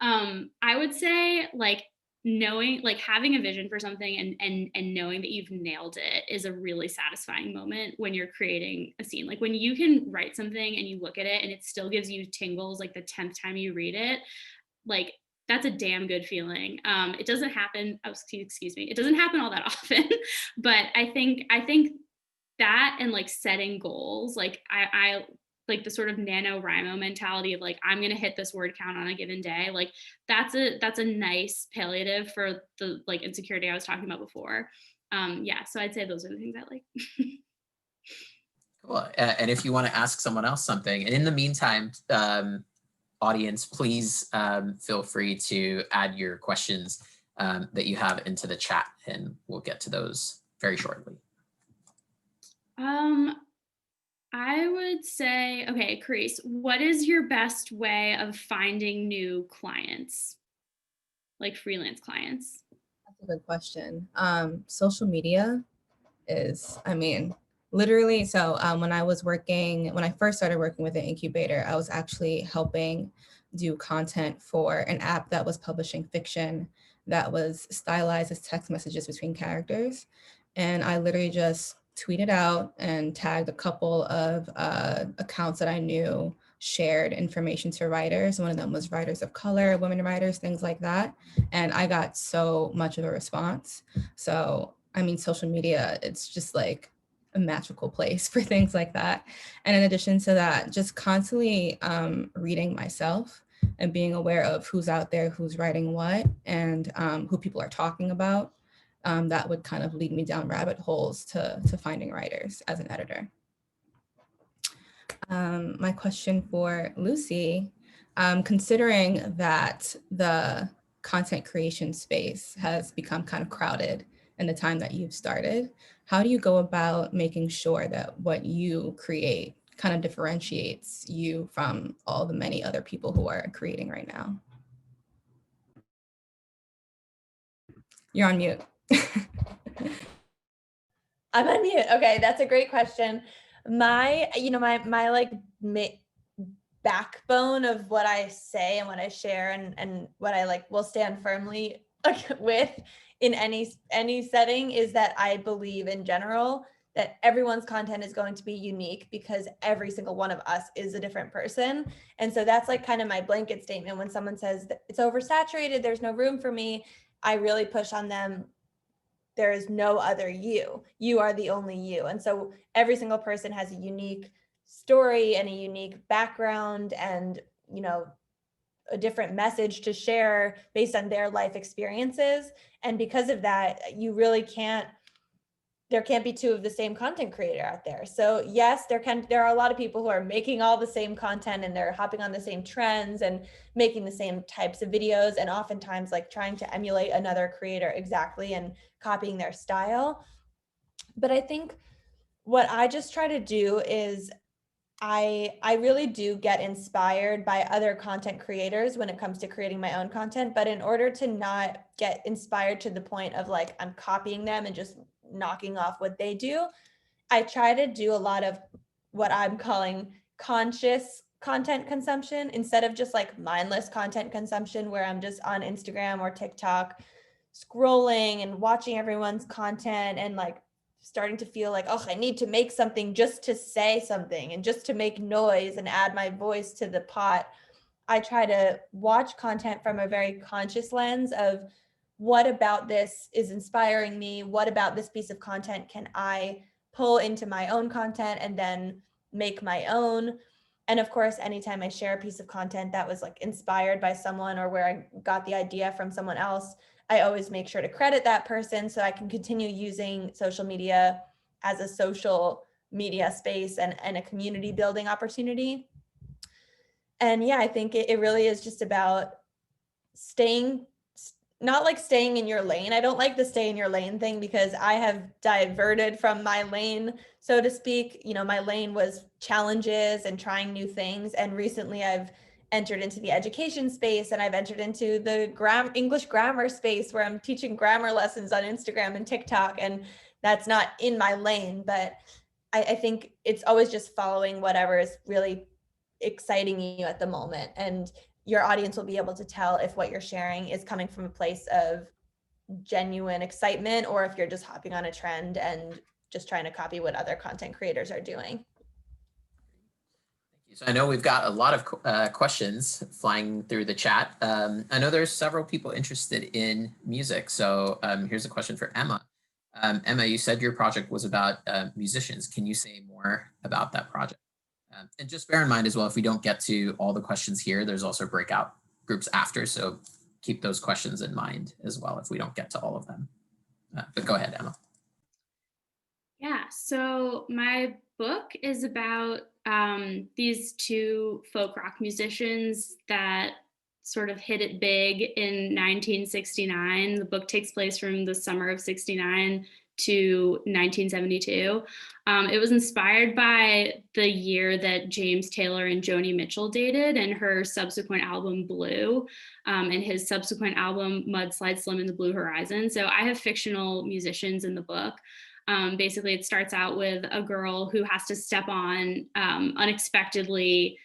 I would say like knowing, like having a vision for something and knowing that you've nailed it is a really satisfying moment when you're creating a scene. Like when you can write something and you look at it and it still gives you tingles like the 10th time you read it, like that's a damn good feeling. It doesn't happen, excuse me, it doesn't happen all that often, but I think that and like setting goals, like I like the sort of NaNoWriMo mentality of like, I'm going to hit this word count on a given day. Like that's a nice palliative for the like insecurity I was talking about before. Yeah. So I'd say those are the things I like. Cool. And if you want to ask someone else something, and in the meantime, audience, please feel free to add your questions that you have into the chat, and we'll get to those very shortly. I would say, okay, Carice, what is your best way of finding new clients, like freelance clients? That's a good question. Social media is, literally, so when I first started working with an incubator, I was actually helping do content for an app that was publishing fiction that was stylized as text messages between characters. And I literally just tweeted out and tagged a couple of accounts that I knew shared information to writers. One of them was writers of color, women writers, things like that. And I got so much of a response. So, social media, it's just like a magical place for things like that. And in addition to that, just constantly reading myself and being aware of who's out there, who's writing what, and who people are talking about. That would kind of lead me down rabbit holes to finding writers as an editor. My question for Lucy, considering that the content creation space has become kind of crowded in the time that you've started, how do you go about making sure that what you create kind of differentiates you from all the many other people who are creating right now? You're on mute. I'm on mute. Okay, that's a great question. My like backbone of what I say and what I share and what I like will stand firmly with in any setting is that I believe in general that everyone's content is going to be unique because every single one of us is a different person. And so that's like kind of my blanket statement when someone says that it's oversaturated, there's no room for me, I really push on them. There is no other you. You are the only you. And so every single person has a unique story and a unique background and, you know, a different message to share based on their life experiences. And because of that, you really there can't be two of the same content creator out there. So yes, there are a lot of people who are making all the same content and they're hopping on the same trends and making the same types of videos and oftentimes like trying to emulate another creator exactly and copying their style. But I think what I just try to do is I really do get inspired by other content creators when it comes to creating my own content. But in order to not get inspired to the point of like, I'm copying them and just knocking off what they do, I try to do a lot of what I'm calling conscious content consumption instead of just like mindless content consumption where I'm just on Instagram or TikTok scrolling and watching everyone's content and like starting to feel like, oh, I need to make something just to say something and just to make noise and add my voice to the pot. I try to watch content from a very conscious lens of what about this is inspiring me? What about this piece of content can I pull into my own content and then make my own? And of course, anytime I share a piece of content that was like inspired by someone or where I got the idea from someone else, I always make sure to credit that person so I can continue using social media as a social media space and a community building opportunity. And yeah, I think it really is just about not like staying in your lane. I don't like the stay in your lane thing because I have diverted from my lane, so to speak. You know, my lane was challenges and trying new things. And recently I've entered into the education space and I've entered into the English grammar space where I'm teaching grammar lessons on Instagram and TikTok. And that's not in my lane, but I think it's always just following whatever is really exciting you at the moment. And your audience will be able to tell if what you're sharing is coming from a place of genuine excitement or if you're just hopping on a trend and just trying to copy what other content creators are doing. So I know we've got a lot of questions flying through the chat. I know there's several people interested in music. So here's a question for Emma. Emma, you said your project was about musicians. Can you say more about that project? And just bear in mind as well, if we don't get to all the questions here, there's also breakout groups after. So keep those questions in mind as well if we don't get to all of them. But go ahead, Emma. Yeah, so my book is about these two folk rock musicians that sort of hit it big in 1969. The book takes place from the summer of 69 to 1972. It was inspired by the year that James Taylor and Joni Mitchell dated and her subsequent album Blue and his subsequent album Mudslide Slim and the Blue Horizon. So I have fictional musicians in the book. Basically, it starts out with a girl who has to step on unexpectedly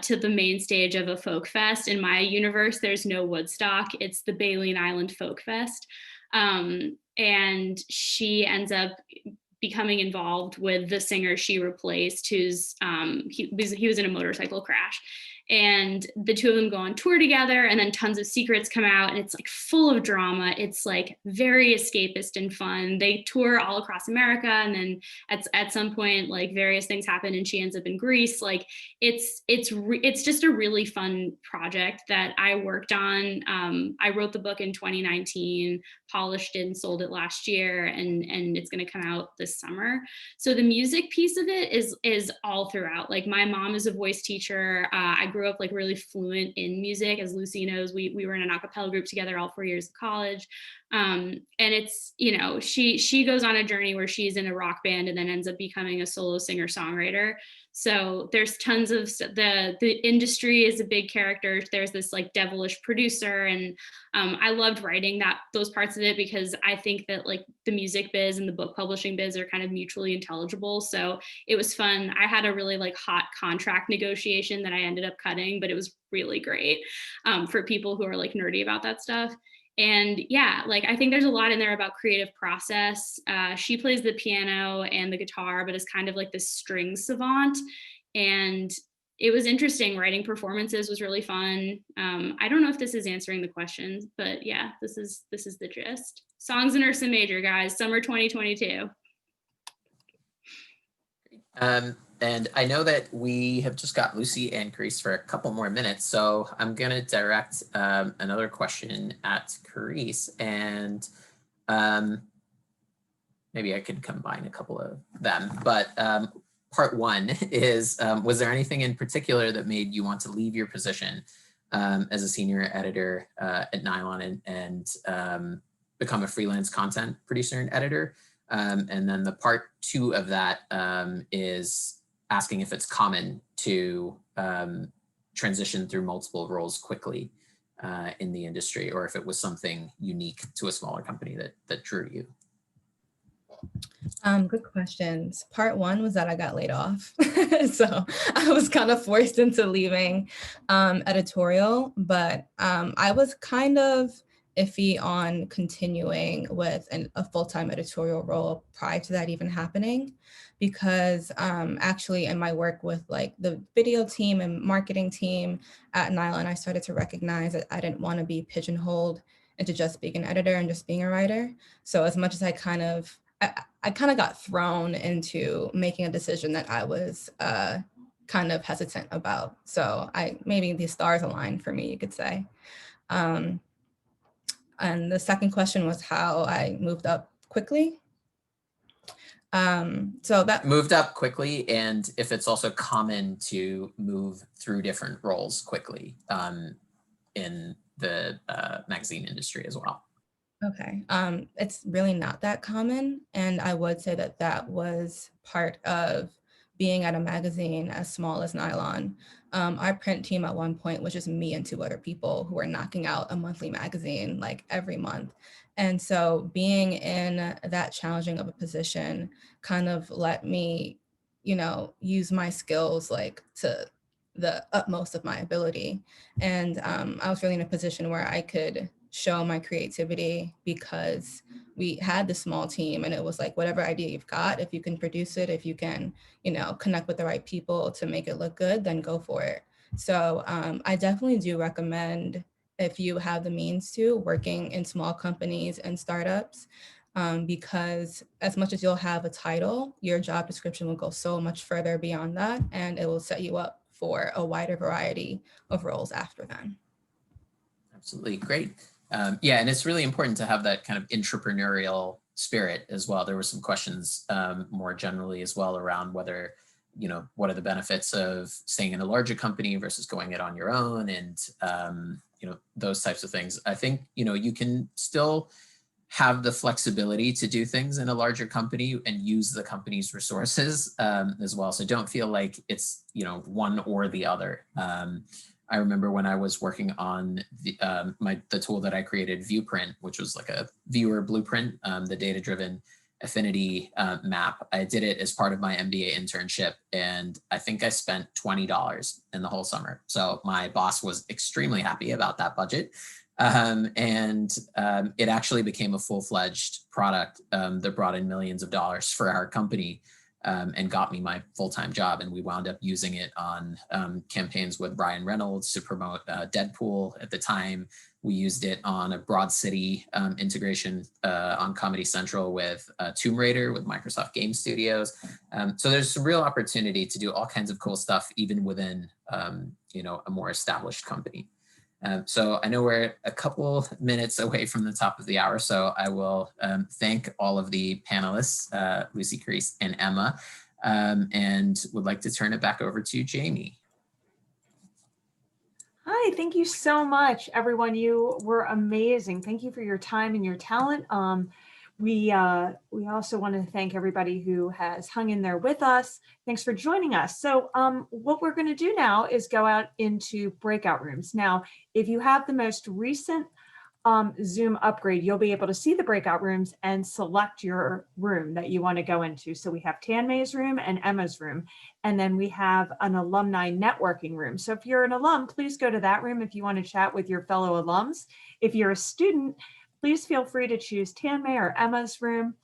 to the main stage of a folk fest. In my universe, there's no Woodstock. It's the Baleen Island Folk Fest. And she ends up becoming involved with the singer she replaced, who's he was in a motorcycle crash. And the two of them go on tour together, and then tons of secrets come out, and it's like full of drama. It's like very escapist and fun. They tour all across America, and then at some point, like various things happen, and she ends up in Greece. Like it's just a really fun project that I worked on. I wrote the book in 2019, polished it, and sold it last year, and it's going to come out this summer. So the music piece of it is all throughout. Like my mom is a voice teacher. I grew grew up like really fluent in music. As Lucy knows, we were in an a cappella group together all 4 years of college. And it's, you know, she goes on a journey where she's in a rock band and then ends up becoming a solo singer songwriter. So there's tons of the industry is a big character. There's this like devilish producer, and I loved writing those parts of it, because I think that like the music biz and the book publishing biz are kind of mutually intelligible. So it was fun. I had a really like hot contract negotiation that I ended up cutting, but it was really great for people who are like nerdy about that stuff. And yeah, like I think there's a lot in there about creative process. She plays the piano and the guitar, but is kind of like this string savant. And it was interesting. Writing performances was really fun. I don't know if this is answering the question, but yeah, this is the gist. Songs in Ursa Major, guys, summer 2022. And I know that we have just got Lucy and Carice for a couple more minutes, so I'm going to direct another question at Carice, and maybe I could combine a couple of them. But part one is, was there anything in particular that made you want to leave your position as a senior editor at Nylon and become a freelance content producer and editor? And then the part two of that is asking if it's common to transition through multiple roles quickly in the industry, or if it was something unique to a smaller company that drew you. Good questions. Part one was that I got laid off. So I was kind of forced into leaving editorial, but I was kind of iffy on continuing with a full-time editorial role prior to that even happening, because actually in my work with like the video team and marketing team at Nylon, I started to recognize that I didn't want to be pigeonholed into just being an editor and just being a writer. So as much as I kind of got thrown into making a decision that I was kind of hesitant about. So maybe the stars aligned for me, you could say. And the second question was how I moved up quickly. So that moved up quickly, and if it's also common to move through different roles quickly in the magazine industry as well. Okay, it's really not that common. And I would say that that was part of being at a magazine as small as Nylon. Our print team at one point was just me and 2 other people who were knocking out a monthly magazine like every month. And so being in that challenging of a position kind of let me, you know, use my skills like to the utmost of my ability. And I was really in a position where I could show my creativity, because we had the small team and it was like, whatever idea you've got, if you can produce it, if you can, you know, connect with the right people to make it look good, then go for it. So I definitely do recommend, if you have the means to, working in small companies and startups, because as much as you'll have a title, your job description will go so much further beyond that, and it will set you up for a wider variety of roles after then. Absolutely, great. Yeah, and it's really important to have that kind of entrepreneurial spirit as well. There were some questions more generally as well around whether, you know, what are the benefits of staying in a larger company versus going it on your own, and, you know, those types of things. I think, you know, you can still have the flexibility to do things in a larger company and use the company's resources as well. So don't feel like it's, you know, one or the other. I remember when I was working on the tool that I created, Viewprint, which was like a viewer blueprint, the data-driven affinity map. I did it as part of my MBA internship, and I think I spent $20 in the whole summer. So my boss was extremely happy about that budget. It actually became a full-fledged product that brought in millions of dollars for our company. And got me my full-time job. And we wound up using it on campaigns with Ryan Reynolds to promote Deadpool at the time. We used it on a Broad City integration on Comedy Central with Tomb Raider with Microsoft Game Studios. So there's some real opportunity to do all kinds of cool stuff, even within you know, a more established company. So I know we're a couple minutes away from the top of the hour, so I will thank all of the panelists, Lucy, Carice, and Emma, and would like to turn it back over to Jamie. Hi, thank you so much, everyone. You were amazing. Thank you for your time and your talent. We also want to thank everybody who has hung in there with us. Thanks for joining us. So what we're going to do now is go out into breakout rooms. Now, if you have the most recent Zoom upgrade, you'll be able to see the breakout rooms and select your room that you want to go into. So we have Tanmay's room and Emma's room, and then we have an alumni networking room. So if you're an alum, please go to that room if you want to chat with your fellow alums. If you're a student, please feel free to choose Tanmay or Emma's room.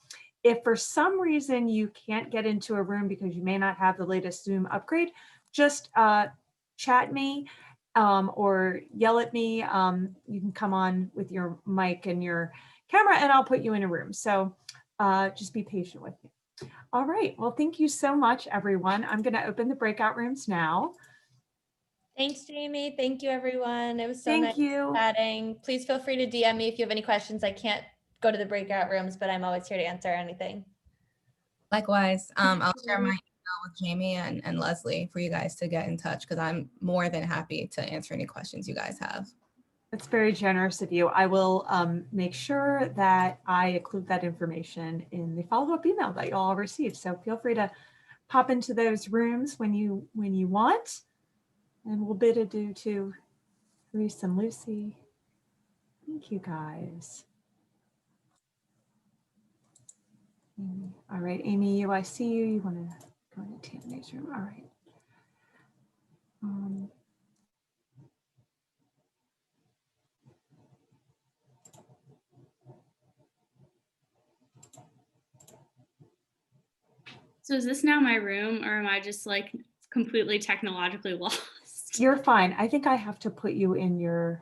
If for some reason you can't get into a room because you may not have the latest Zoom upgrade, just chat me. Or yell at me. You can come on with your mic and your camera and I'll put you in a room. So just be patient with me. All right, well, thank you so much, everyone. I'm gonna open the breakout rooms now. Thanks, Jamie. Thank you, everyone. It was so Thank nice you. chatting. Please feel free to DM me if you have any questions. I can't go to the breakout rooms, but I'm always here to answer anything. Likewise, I'll share my email with Jamie and Leslie for you guys to get in touch because I'm more than happy to answer any questions you guys have. That's very generous of you. I will make sure that I include that information in the follow-up email that you all receive. So feel free to pop into those rooms when you want. And we'll bid adieu to Reese and Lucy. Thank you, guys. All right, Amy, I see you. You want to go into Tanmay's room? All right. So is this now my room, or am I just like completely technologically lost? You're fine. I think I have to put you in your.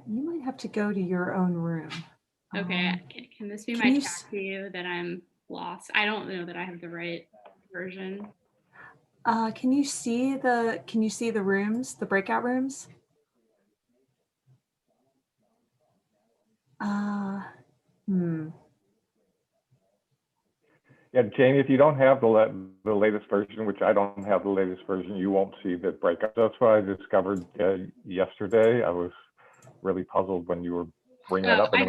You might have to go to your own room. Okay, can this be my chat to you that I'm lost? I don't know that I have the right version. Can you see the rooms, the breakout rooms? Yeah, Jamie, if you don't have the latest version, which I don't have the latest version, you won't see the breakout. That's what I discovered yesterday. I was really puzzled when you were bringing it up, and when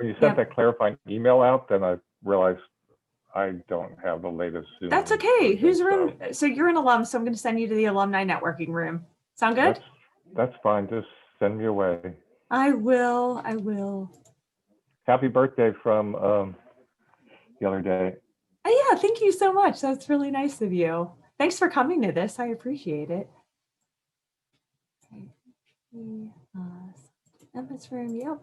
you sent that clarifying email out, then I realized I don't have the latest Zoom. That's okay. Whose room? So you're an alum, so I'm going to send you to the alumni networking room. Sound good? That's fine. Just send me away. I will. I will. Happy birthday from the other day. Oh, yeah, thank you so much. That's really nice of you. Thanks for coming to this. I appreciate it. Emma's room, yep.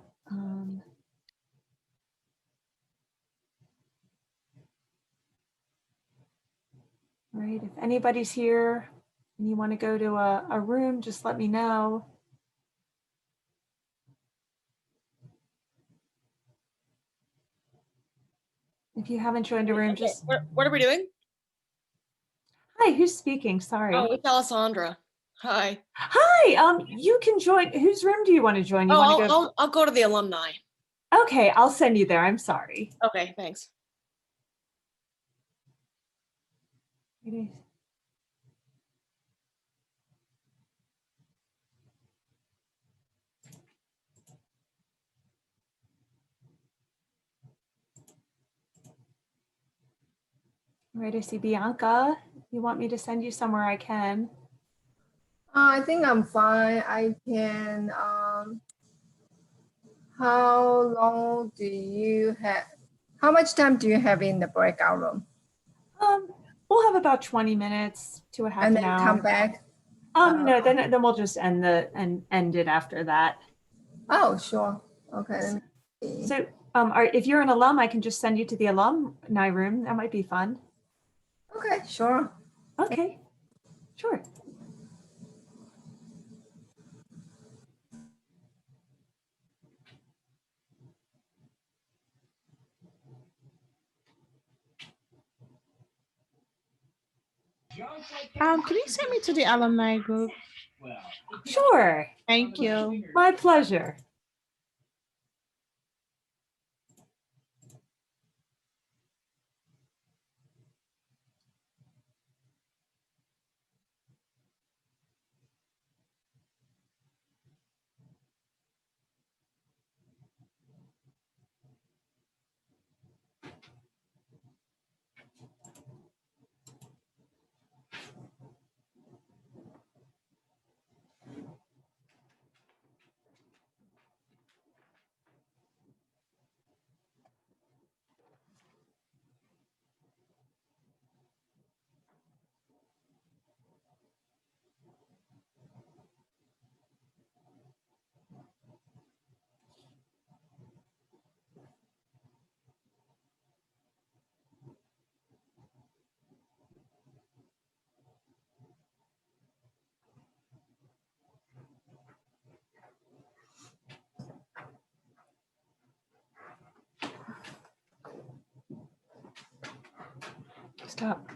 Right, if anybody's here and you want to go to a room, just let me know. If you haven't joined a room, just. What are we doing? Hi, who's speaking? Sorry. Oh, it's Alessandra. Hi. Hi, you can join. Whose room do you want to join? I'll go to the alumni. Okay, I'll send you there. I'm sorry. Okay, thanks. All right, I see Bianca. You want me to send you somewhere I can? I think I'm fine. I can, how long do you have, how much time do you have in the breakout room? We'll have about 20 minutes to a half an hour. And then come back? No, then we'll just end it after that. Oh, sure. Okay. Let me see. So if you're an alum, I can just send you to the alumni room. That might be fun. Okay, sure. Okay, sure. Can you send me to the alumni group? Sure. Thank you. My pleasure. Stop.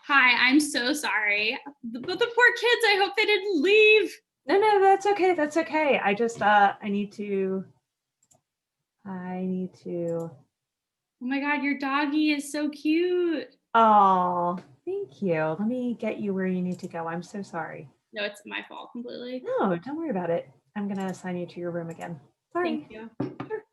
Hi, I'm so sorry. But the poor kids, I hope they didn't leave. No, that's okay. That's okay. I just, I need to. Oh my God, your doggy is so cute. Oh, thank you. Let me get you where you need to go. I'm so sorry. No, it's my fault completely. No, don't worry about it. I'm going to assign you to your room again. Sorry. Thank you. Sure.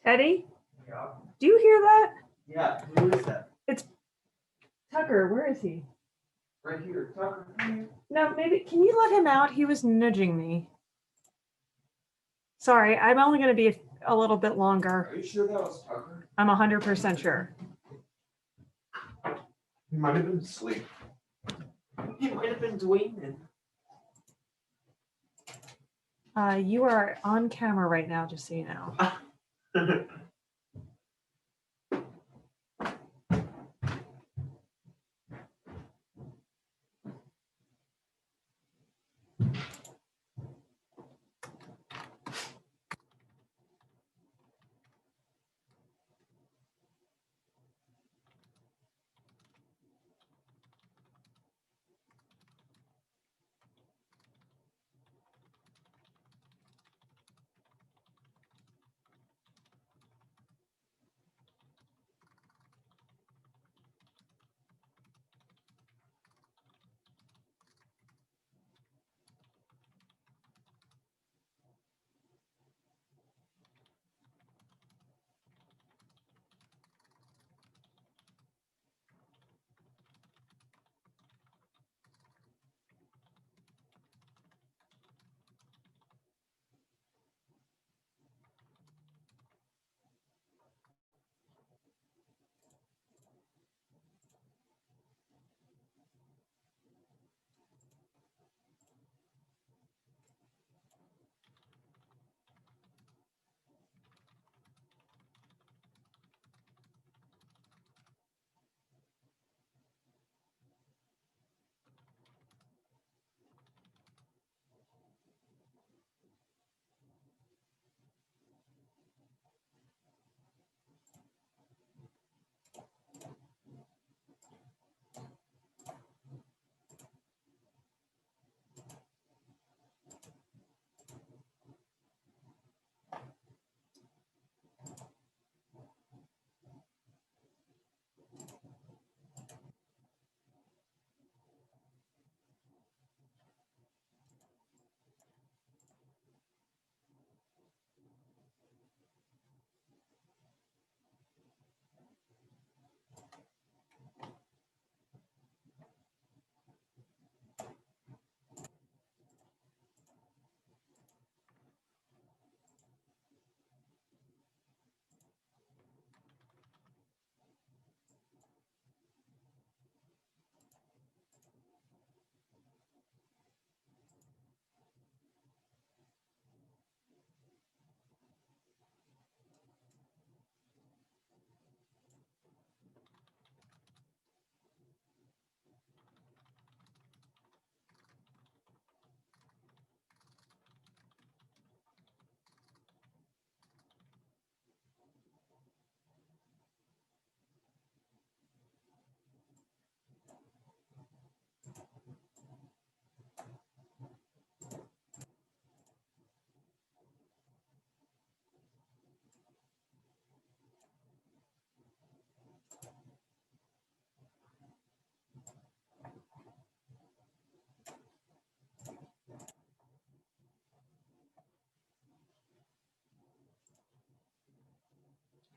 Teddy? Yeah. Do you hear that? Yeah, who is that? It's Tucker. Where is he? Right here, Tucker. Come here. No, maybe. Can you let him out? He was nudging me. Sorry, I'm only going to be a little bit longer. Are you sure that was Tucker? I'm 100% sure. He might have been asleep. He might have been dreaming. You are on camera right now, just so you know.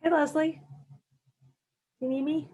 Hey, Leslie. You need me?